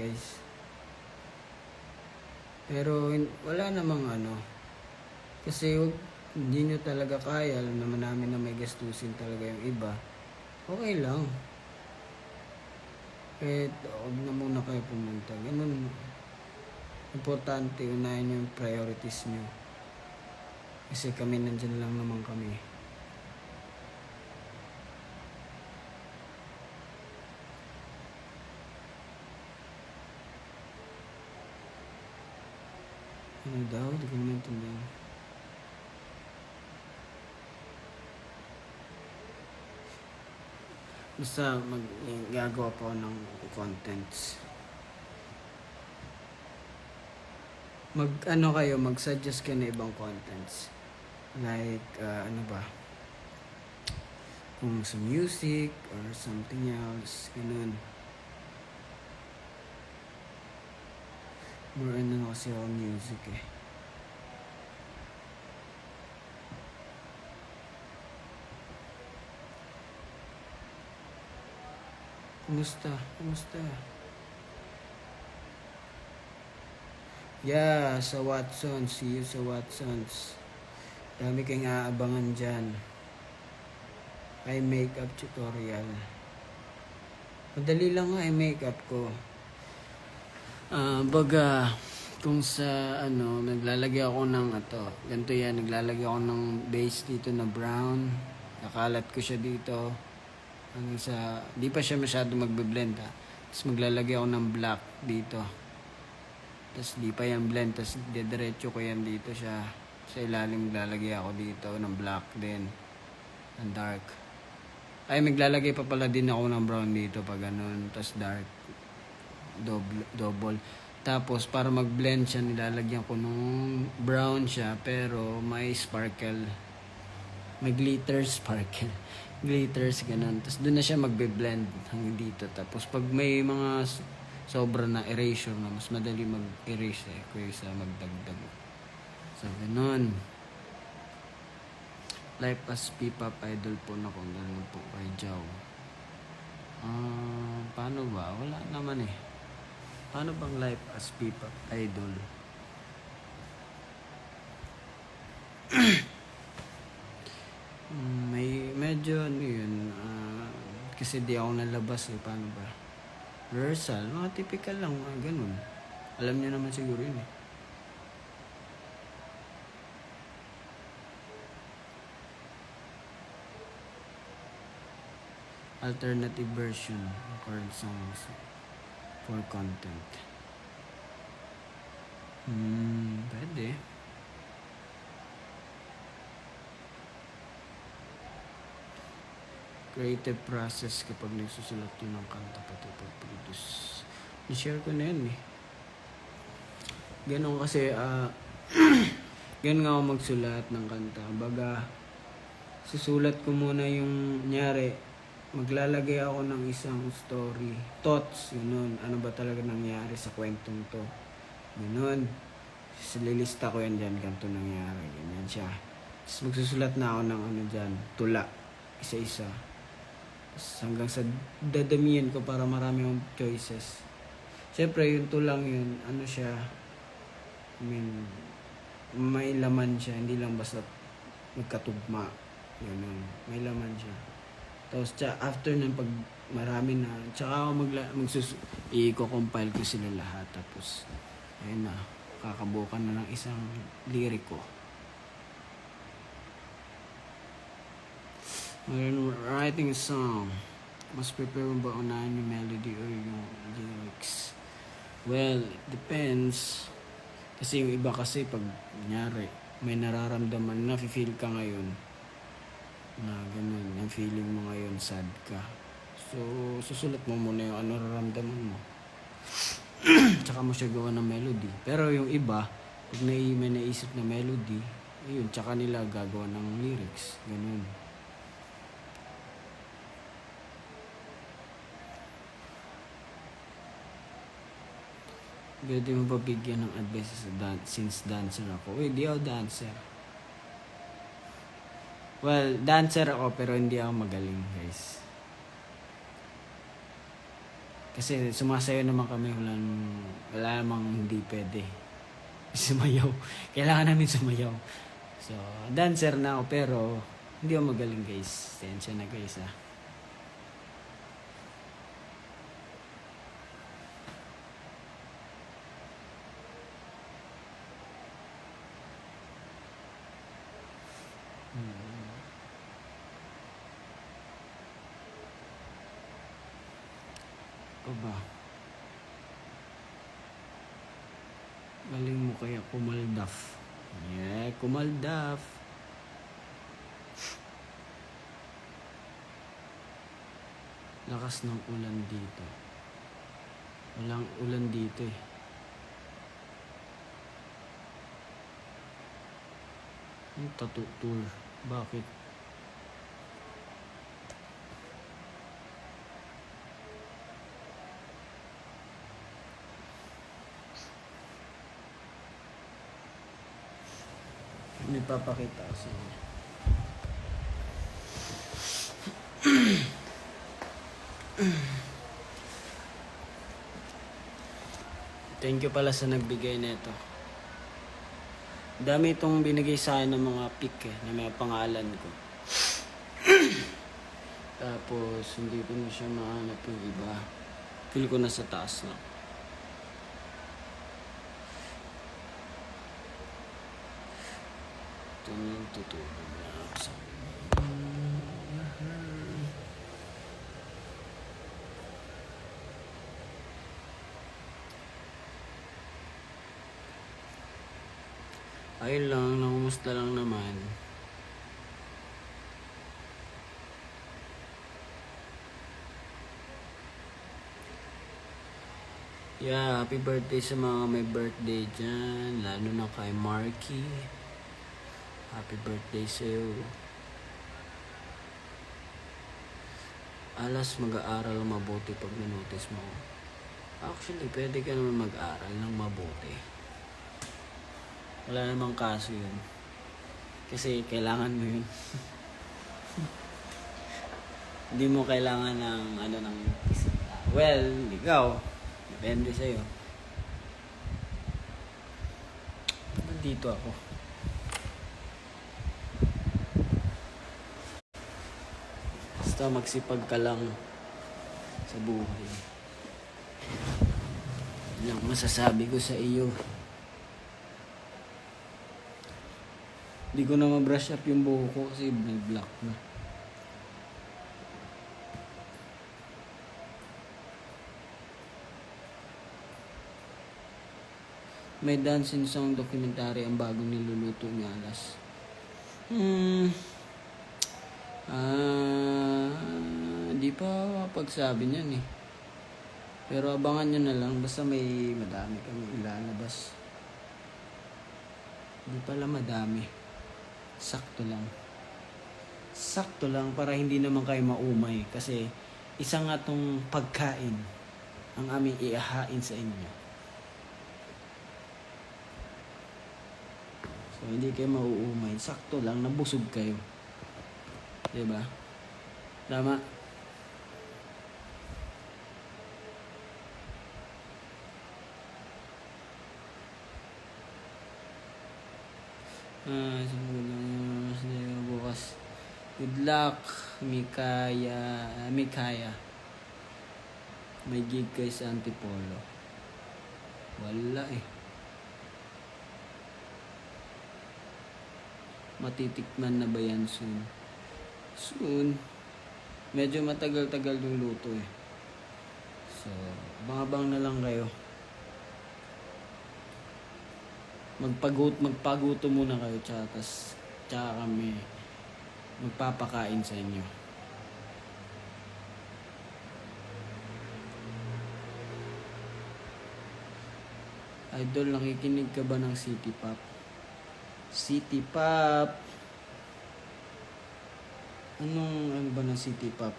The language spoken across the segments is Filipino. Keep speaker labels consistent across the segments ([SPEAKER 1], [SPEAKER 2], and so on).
[SPEAKER 1] guys. Pero wala namang kasi hindi nyo talaga kaya, alam naman namin na may gastusin talaga yung iba, okay lang. Huwag na muna kayo pumunta. Ganun. Importante, unahin nyo yung priorities nyo. Kasi kami, nandyan lang naman kami. Ano daw? Hindi ko naman tindihan. Basta gagawa pa ako ng contents. Mag-suggest kayo na ibang contents. Like, ano ba? Kung sa music or something else, ganun. More kasi ako music eh. Kumusta? Yeah, sa Watsons. See you sa Watsons. Dami kayong aabangan dyan. Ay makeup tutorial. Madali lang nga ay makeup ko. Baga, kung sa naglalagay ako ng ganito yan, naglalagay ako ng base dito na brown. Nakalat ko siya dito. Di pa siya masyado magbe-blend Tapos maglalagay ako ng black dito. Tapos di pa yan blend. Tapos diretso ko yan dito siya. Sa ilalim maglalagay ako dito ng black din. Ng dark. Ay, maglalagay pa pala din ako ng brown dito pag ganun. Tapos dark. Double. Tapos para mag-blend siya, nilalagyan ko nung brown siya pero may sparkle. May glitter sparkle. Glitters ganun. Tapos doon na siya magbe-blend hanggang dito. Tapos pag may mga sobra na erasure na, mas madali mag-erase kaysa magdagdag. So ganun. Life as P-pop idol po na kung ganun po kay Jow. Paano ba? Wala naman eh. Paano bang life as P-pop idol? Medyo yun. Kasi di ako nalabas eh. Paano ba? Rehearsal. Mga typical lang. Ganun. Alam niyo naman siguro yun eh. Alternative version of current songs for content. Pwede. Creative process kapag nagsusulat yun ng kanta pati pag-produce. I-share ko na yun eh. Ganon kasi ganun nga ako magsulat ng kanta. Baga susulat ko muna yung nyari. Maglalagay ako ng isang story. Thoughts, yun. Ano ba talaga nangyari sa kwentong to? Ganun. Lilista ko yan dyan. Ganito nangyari. Ganyan siya. Tapos magsusulat na ako ng dyan. Tula. Isa-isa. Hanggang sa dadamihan ko para marami akong choices. Siyempre, yung tulang yun, siya, may laman siya, hindi lang basta magkatugma. Ganun. May laman siya. Tapos, after ng pag marami na, tsaka ako i-compile ko sila lahat. Tapos, ayun na, kakabukan na ng isang liriko. When writing a song, must prepare mo ba unahin yung melody or yung lyrics? Well, it depends. Kasi yung iba kasi pag nangyari, may nararamdaman, nafe-feel ka ngayon na ganun, yung feeling mo ngayon, sad ka. So, susulat mo muna yung nararamdaman mo. Tsaka mo siya gawa ng melody. Pero yung iba, pag may naisip na melody, yun, tsaka nila gagawa ng lyrics. Ganun. Pwede mo ba bigyan ng advice since dancer ako? Di ako dancer. Well, dancer ako pero hindi ako magaling, guys. Kasi sumasayaw naman kami, wala namang hindi pwede. Sumayaw. Kailangan namin sumayaw. So, dancer na ako pero hindi ako magaling guys. Tensya na guys ah. Ano ba? Galing mo kaya kumaldaf. Yeah, kumaldaf. Lakas ng ulan dito. Walang ulan dito eh. Yung tattoo tour. Bakit? May papakita ko sa inyo. Thank you pala sa nagbigay nito. Dami itong binigay sa akin ng mga pic na may pangalan ko. Tapos hindi ko na siya mahanap yung iba. Feel ko na sa taas na. Ito na yung tutulog na sa ayun lang, nakumusta lang naman. Yeah, happy birthday sa mga may birthday dyan. Lalo na kay Marky. Happy birthday sa'yo. Alas mag-aaral mabuti pag nanotice mo. Actually, pwede ka naman mag-aaral ng mabuti. Wala namang kaso yun. Kasi kailangan mo yun. Hindi mo kailangan ng ng well, ikaw. Depende sa'yo. Nandito ako. Basta magsipag ka lang sa buhay. Yan ang masasabi ko sa iyo. Hindi ko na ma-brush up yung buhok ko kasi black na. May dancing song documentary ang bagong niluluto ni Alas. Di pa pagsabi niyan eh. Pero abangan nyo na lang. Basta may madami kami ilalabas. Di pala madami. Sakto lang. Sakto lang para hindi naman kayo maumay. Kasi isa nga tong pagkain ang aming iahain sa inyo. So hindi kayo mauumay. Sakto lang. Nabusog kayo. Diba? Tama? Bukas. Good luck, Mikaya. May gig kay sa Antipolo. Wala eh. Matitikman na ba yan soon? Soon. Medyo matagal-tagal yung luto eh. So, abang-abang na lang kayo. Magpaguto muna kayo tsaka kami magpapakain sa inyo. Idol, nakikinig ka ba ng City Pop? City Pop. Ano ba ng City Pop?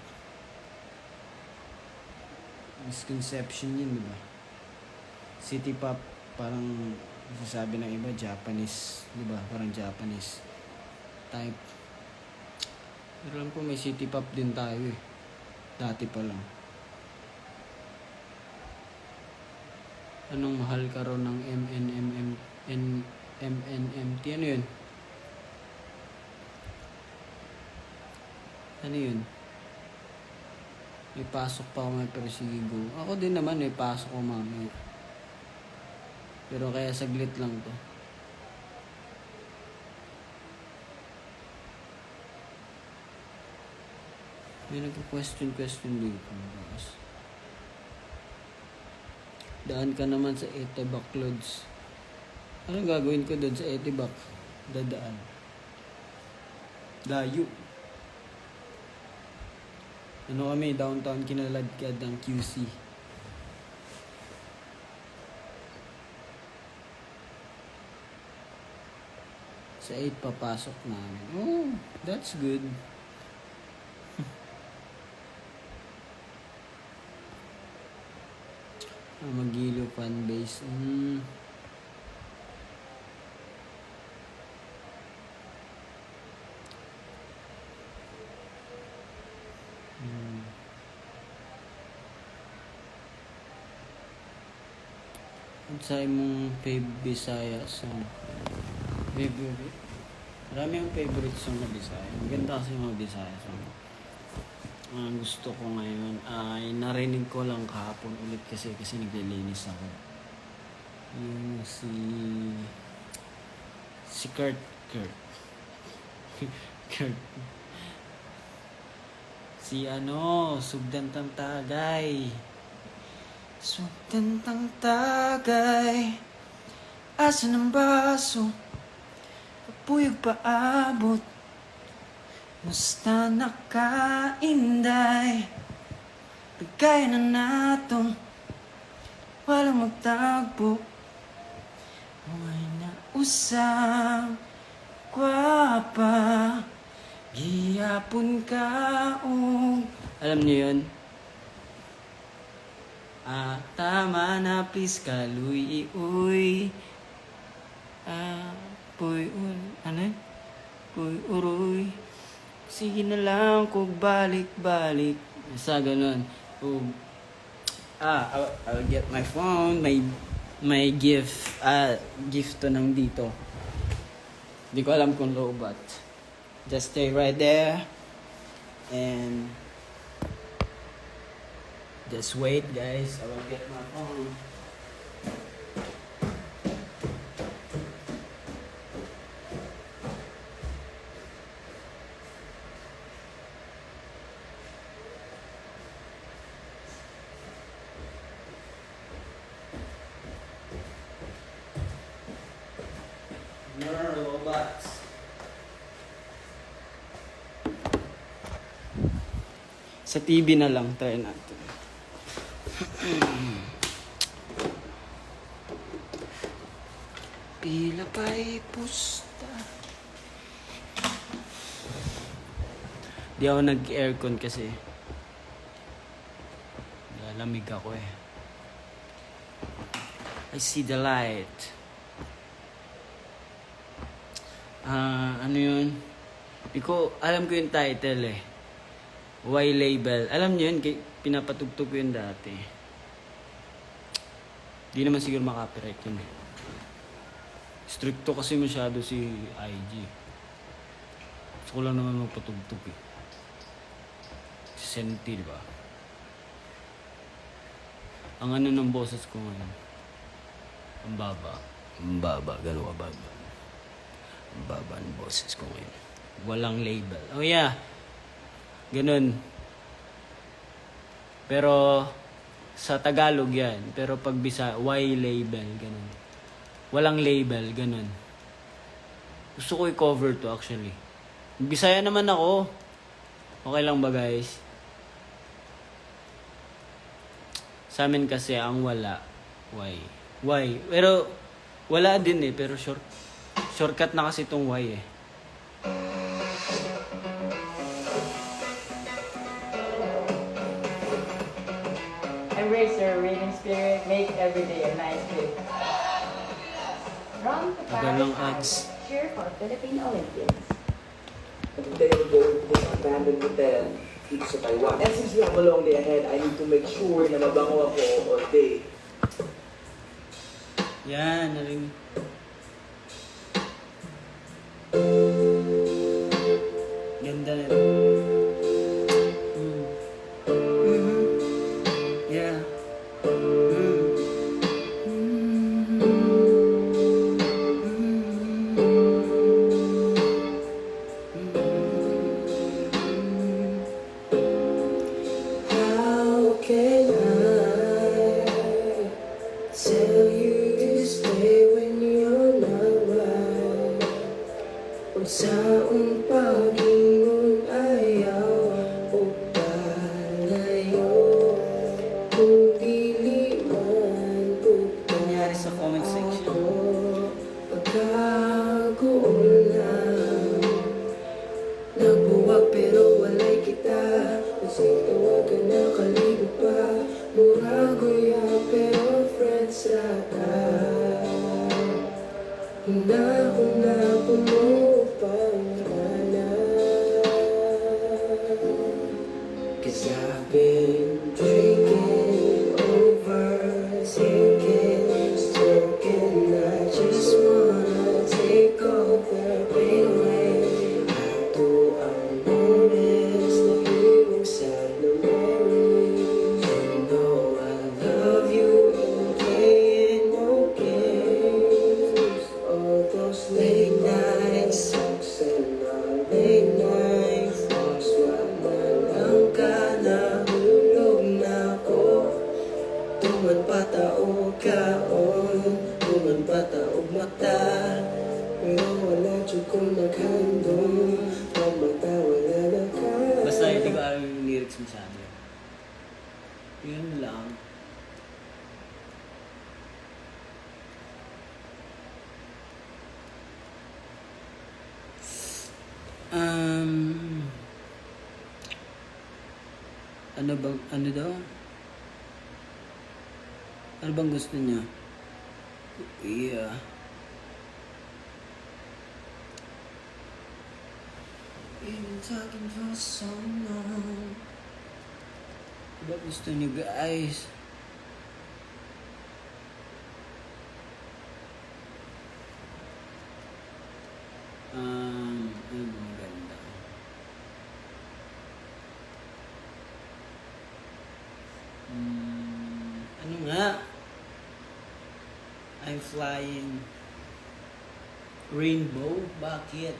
[SPEAKER 1] Misconception yun, di ba? City Pop, parang sasabi ng iba, Japanese. Di ba? Parang Japanese type. Pero alam ko may City Pop din tayo eh. Dati pa lang. Anong mahal ka raw ng MNMT? Ano yun? Ano yun? May pasok pa ako, pero sige go. Ako din naman may pasok ko mamaya. Pero kaya saglit lang to. May nagka-question dito. Daan ka naman sa Etebak Lods. Anong gagawin ko doon sa Etebak? Dadaan. Layo. Ano kami, downtown Kinaladkad ng QC. Sa 8 papasok namin. Oh, that's good. Magilo fan base. Ang sa'yo mong favorite Bisaya song? Favorite? Marami ang favorite song na Bisaya. Maganda kasi yung mga Bisaya song. Ang gusto ko ngayon ay narinig ko lang kahapon ulit kasi naglilinis ako. Yung si Kurt. Kurt. Si Sugdantang Tagay. Sugdantang Tagay. Asan ang baso? Kapuyog paabot. Musta nakainday. Bigay na natong walang magtagpo. Huwag na usang kwapa. Giyapon kaong. Alam niyo yun? Tama na please kaluy uy. Puy ano? Puy uroy. Sige na lang kung balik-balik. Sa ganun. I'll get my phone. May gift. Gift to nang dito. Hindi ko alam kung low but just stay right there. And just wait guys. I will get my phone. Robots. Sa TV na lang, try natin. Pila pa'y pusta. Di ako nag-aircon kasi lalamig ako eh. I see the light. Ano yun? Alam ko yung title eh. Why label? Alam niyo yun, pinapatugtog ko yun dati. Di naman siguro makapiright yun eh. Stricto kasi masyado si IG. Gusto ko lang naman magpatugtog eh. Si Senti, diba? Ang ano ng boses ko ngayon. Ang baba. Gano'n ka baba. Ang baba ng boses ko ngayon. Walang label. Oh yeah. Ganun. Pero sa Tagalog yan. Pero pag Bisaya, why label? Ganun. Walang label. Ganun. Gusto ko i-cover to actually. Bisaya naman ako. Okay lang ba guys? Sa amin kasi ang wala. Why? Pero wala din eh. Pero shortcut na kasi itong why eh.
[SPEAKER 2] Embrace your reading spirit. Make every day a nice day. Run to
[SPEAKER 1] Magalang
[SPEAKER 2] Paris.
[SPEAKER 1] ads.
[SPEAKER 2] Cheer for Philippine Olympians.
[SPEAKER 3] They will go to this abandoned hotel dito sa Taiwan. And since we have a long day ahead, I need to make sure na mabango ako all day.
[SPEAKER 1] Yan, narinig. Ganda na. Yeah. How can I tell you to stay when you're not right? Kung saan pag-ingon ayaw o palayo, kung dili man nangyari sa comment section. Pagkagoon lang, nagbuwag pero walay kita. Kasi tawag ka na kaligo pa, muragoy pero friends ra ka. Huna-huna pumupang ka na. Cause I've been drinking, overthinking, smoking. I just wanna take all the pain away. How do I notice the feeling sad memories? You know I love you, okay, no games. All those late night talks and our late night walks. Wala lang ka nahulog na ako. Tuman pataog kaon, tuman pataog mata. Pero wala dyan kong naghandong, ang mata wala na ka. Basta hindi ko alam yung lyrics masyado. Yun lang. Ano daw? Ano bang gusto niya? Yeah. We've been talking for so long. Ano ba gusto niyo guys? Ano ba maganda? Ano nga? I'm flying. Rainbow? Bakit?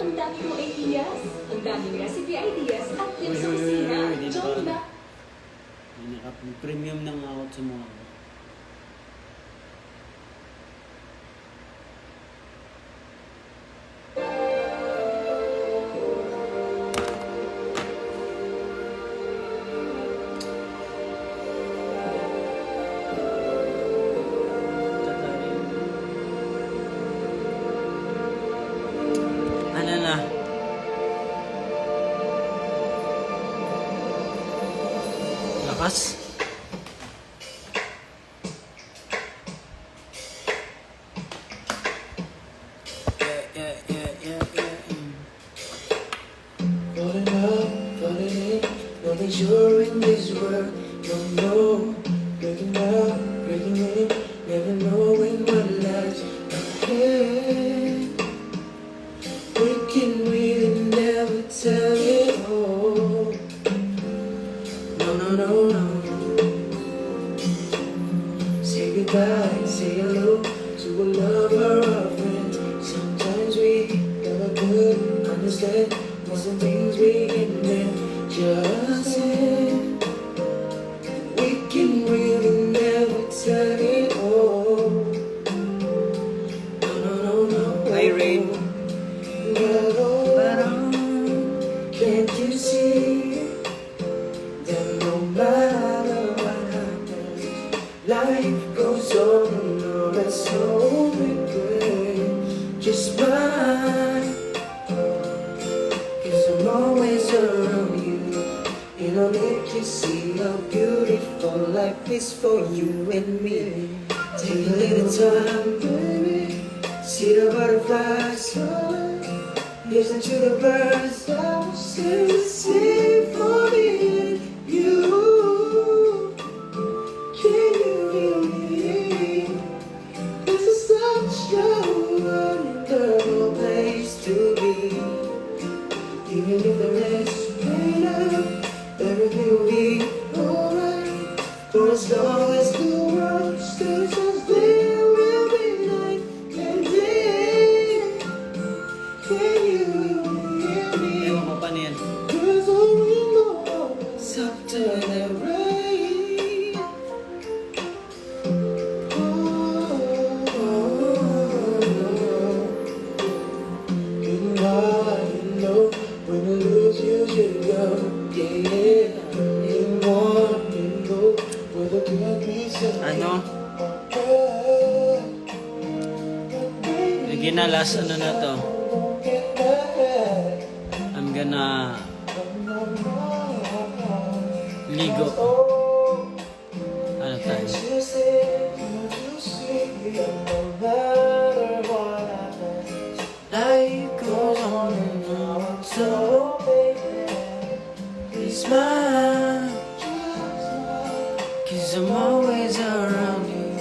[SPEAKER 4] Ang dami mo ideas, ang daming recipe ideas at tips sa
[SPEAKER 1] Uy,
[SPEAKER 4] kusina.
[SPEAKER 1] hindi na
[SPEAKER 4] Join
[SPEAKER 1] pa.
[SPEAKER 4] na.
[SPEAKER 1] Premium na nga ako sa mga ako. Ano na? Lakas. Falling up, falling in, know that you're in this world. Don't know, breaking out, breaking in, never knowing what lies ahead. We can really never tell it all. No, no, no, no. Say goodbye, say hello to a lover or a friend. Sometimes we never could understand what's the things we can just say. We can really never tell it all. No, no, no, no. Hi, Rain. But oh, can't you see that no matter what happens, life goes on and on, that's no regret. Just mine, 'cause I'm always around you, and I'll make you see how beautiful life is for you and me. Take a little time, baby, see See the butterflies, listen to the birds, sing for me and you. Can you hear me? This is such a wonderful place to be. Even if the rest rain out, everything will be alright. For as long as the world stays as there will be night and day. Can you hear me? Ewan ko pa niyan. There's a rainbow after the rain. You know, when you lose, you should go. Yeah, you want to go where the good peace is. Ano? Lagi na last ano na to. I'm gonna ligo. Ano tayo? Life goes on and on, so it's mine. 'Cause I'm always around you,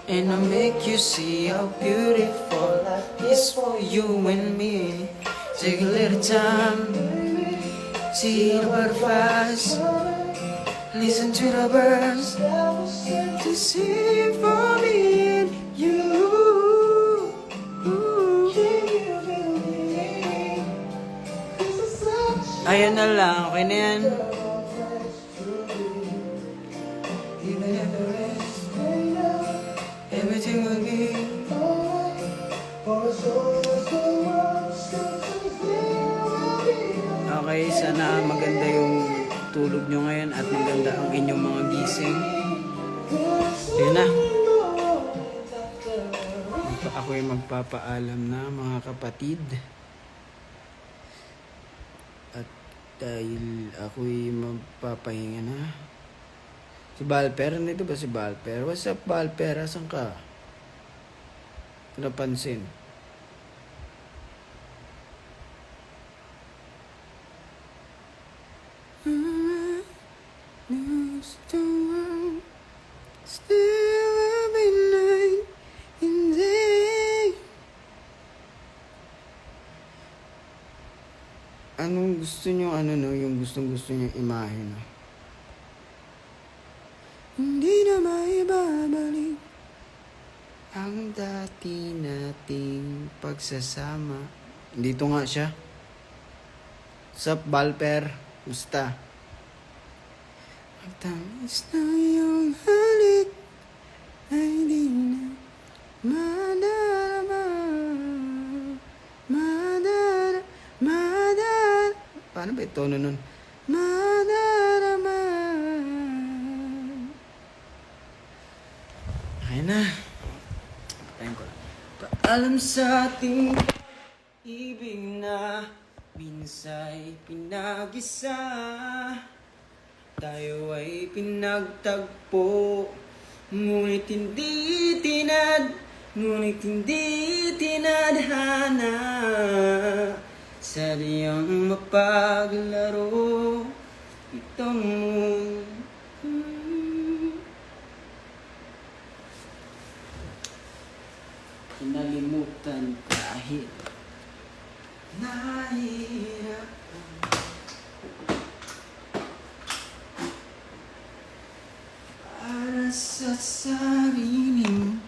[SPEAKER 1] and I make you see how beautiful life is for you and me. Take a little time, see the butterflies, listen to the birds, to sing for me and you. Ayan na lang, okay na yan. Everything will be okay, sana maganda yung tulog nyo ngayon at maganda ang inyong mga gising. Yun na. Ako'y magpapaalam na mga kapatid. At dahil ako'y magpapahinga na. Si Balper, nandito ba si Balper? What's up, Balper? Asan ka? Napansin. Still every night and day. Anong gusto nyo, yung gustong-gusto nyo imahe, no? Hindi na maibabalik ang dati nating pagsasama. Dito nga siya. Sup, Balper? Musta? Magtamis na iyong halik ay di na madarama. Paano ba ito nun? Madarama. Ay na. Patayin ko lang. Paalam sa ating ibig na minsa'y pinag-isa. Tayo ay pinagtagpo, ngunit hindi tinadhana sa diyang mapaglaro itong kinalimutan kahit nahihirap. Para sa sariling.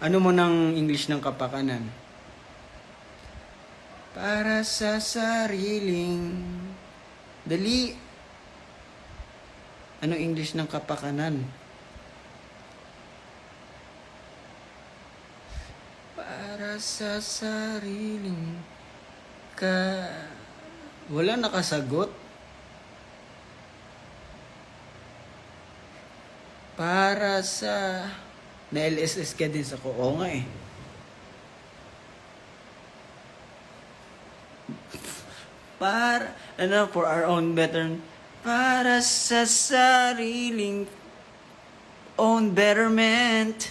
[SPEAKER 1] Ano mo ng English ng kapakanan? Para sa sariling. Dali. Ano English ng kapakanan? Para sa sariling ka. Wala nakasagot. Para sa... Na-LSS ka din sa ko. Oo nga eh. Para... for our own better... Para sa sariling... Own betterment.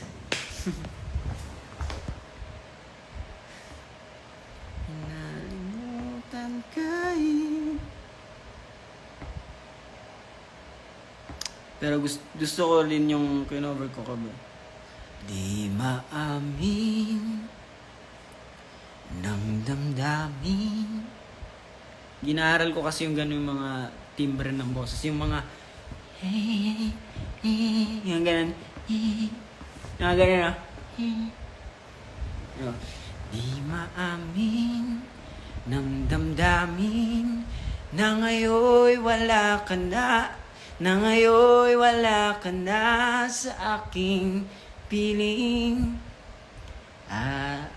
[SPEAKER 1] kayo. Pero gusto ko rin yung kinover ko kami. Di maamin ng damdamin. Ginaaral ko kasi yung gano'n yung mga timbre ng boses. Yung mga yung gano'n. Yung gano'n. Di maamin ng damdamin na ngayon wala ka na. Na ngayon wala ka na sa aking piling.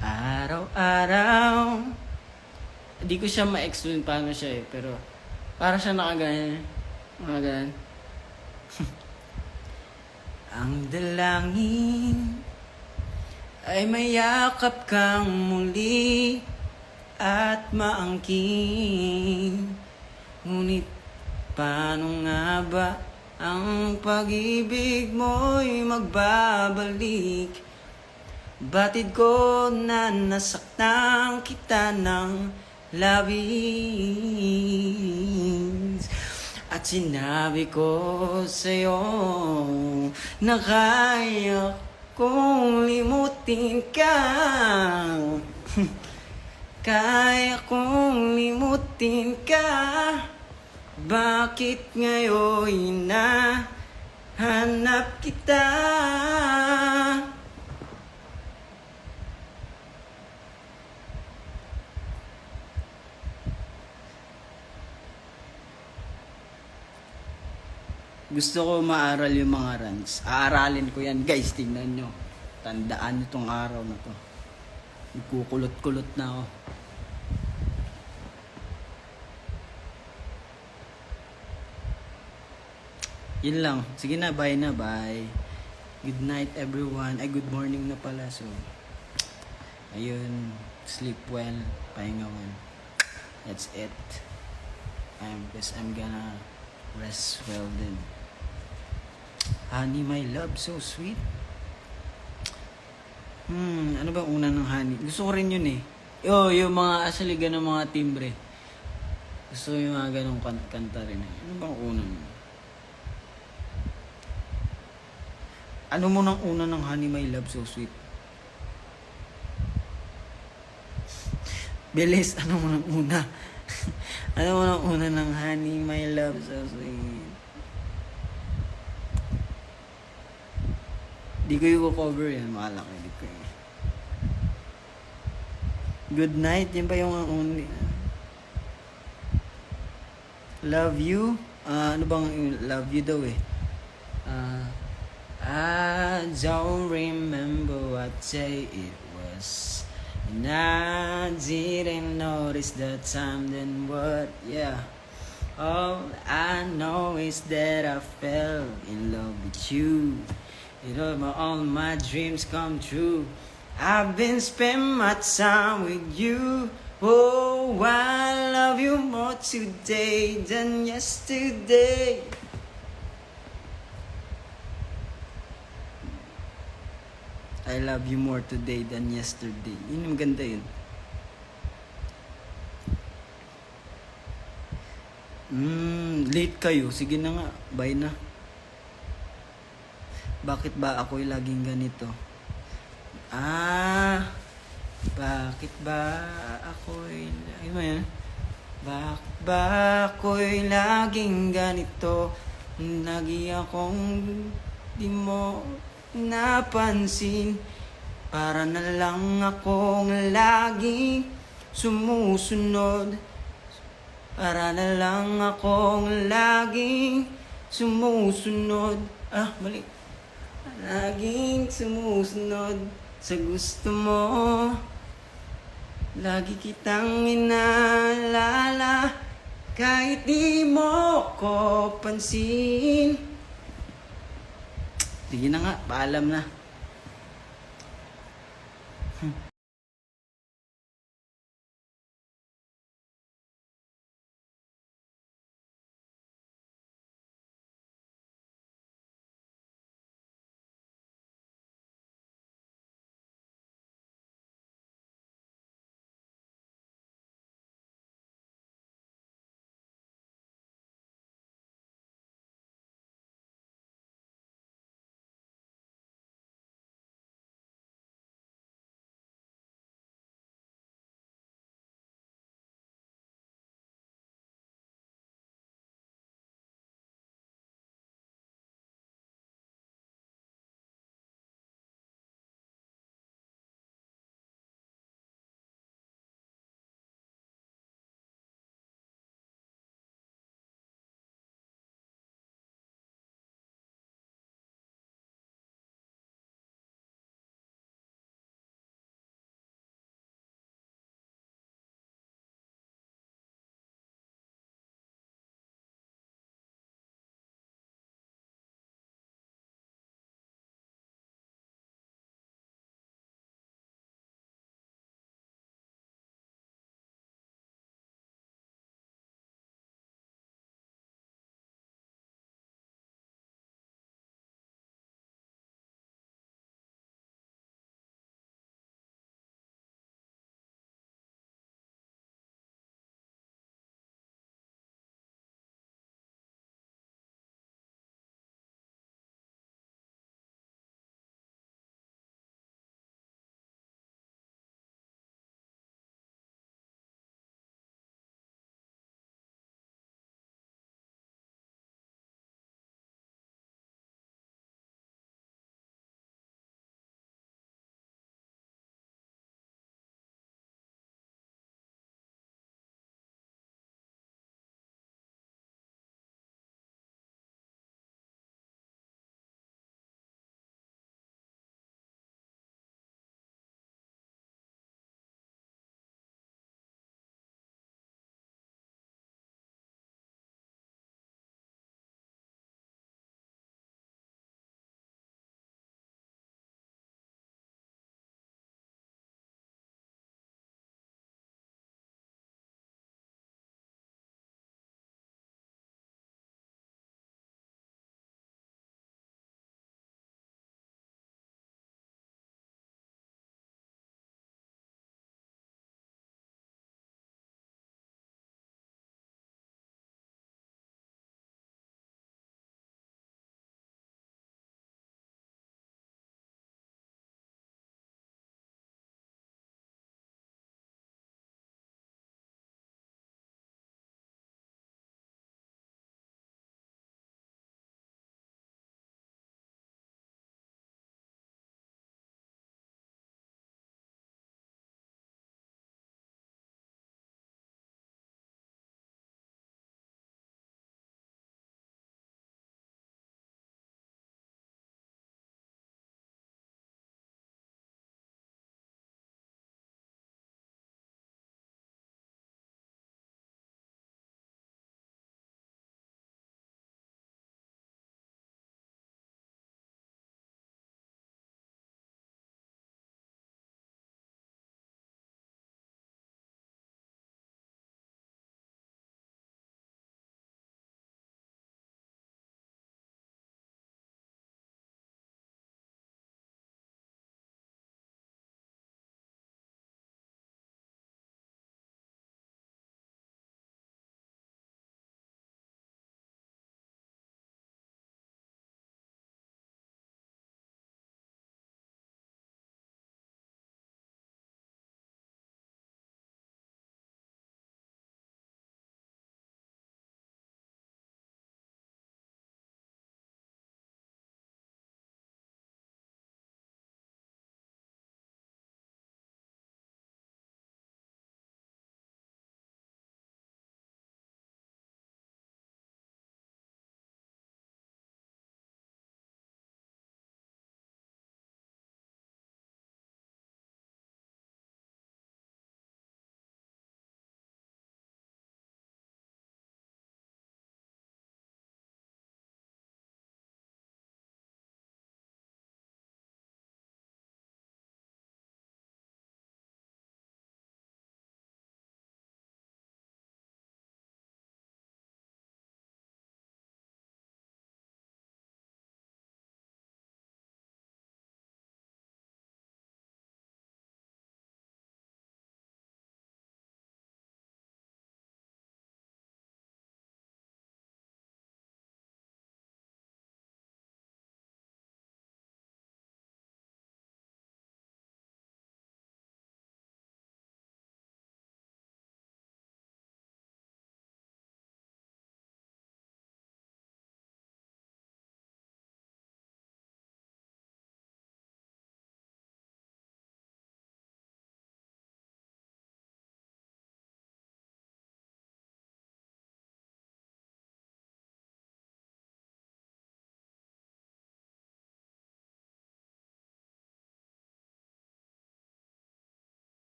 [SPEAKER 1] Araw-araw. Di ko siya ma-explain paano siya pero para siya nakaganyan. Nakaganyan. Ang dalangin ay mayakap kang muli at maangkin. Ngunit paano nga ba ang pag-ibig mo'y magbabalik? Batid ko na nasaktan kita ng labis. At sinabi ko sa'yo na kaya kong limutin ka. Kaya kong limutin ka. Bakit ngayon na hanap kita? Gusto ko maaral yung mga runs. Aaralin ko yan, guys. Tingnan nyo. Tandaan nyo tong araw na to. Nagkukulot-kulot na ako. Yun lang. Sige na, bye na, bye. Good night, everyone. Ay, good morning na pala. So, ayun. Sleep well. Pahinga well. That's it. Guess I'm gonna rest well then. Honey, my love, so sweet. Ano ba una ng honey? Gusto ko rin yun eh. Yung mga actually ganun mga timbre. Gusto ko yung mga ganung kanta rin eh. Ano bang una? Ano mo nang una ng honey, my love, so sweet? Bilis, ano mo nang una? Ano mo nang una ng honey, my love, so sweet? Di ko yung cover yan, makalaki. Di ko yun. Good night, yun ba yung only? Love you? Ano bang love you daw eh? I don't remember what day it was, and I didn't notice the time then what, yeah. All I know is that I fell in love with you. All my dreams come true. I've been spending my time with you. Oh, I love you more today than yesterday. I love you more today than yesterday. Yun yung maganda yun. Late kayo. Sige na nga. Bye na. Bakit ba ako'y laging ganito? Bakit ba ako'y... Ay mo yan? Bakit ba ako'y laging ganito? Lagi akong di mo napansin. Para na lang akong laging sumusunod. Para na lang akong laging sumusunod. Mali. Laging sumusunod sa gusto mo. Lagi kitang inaalala kahit di mo ko pansin. Sige na nga, paalam na.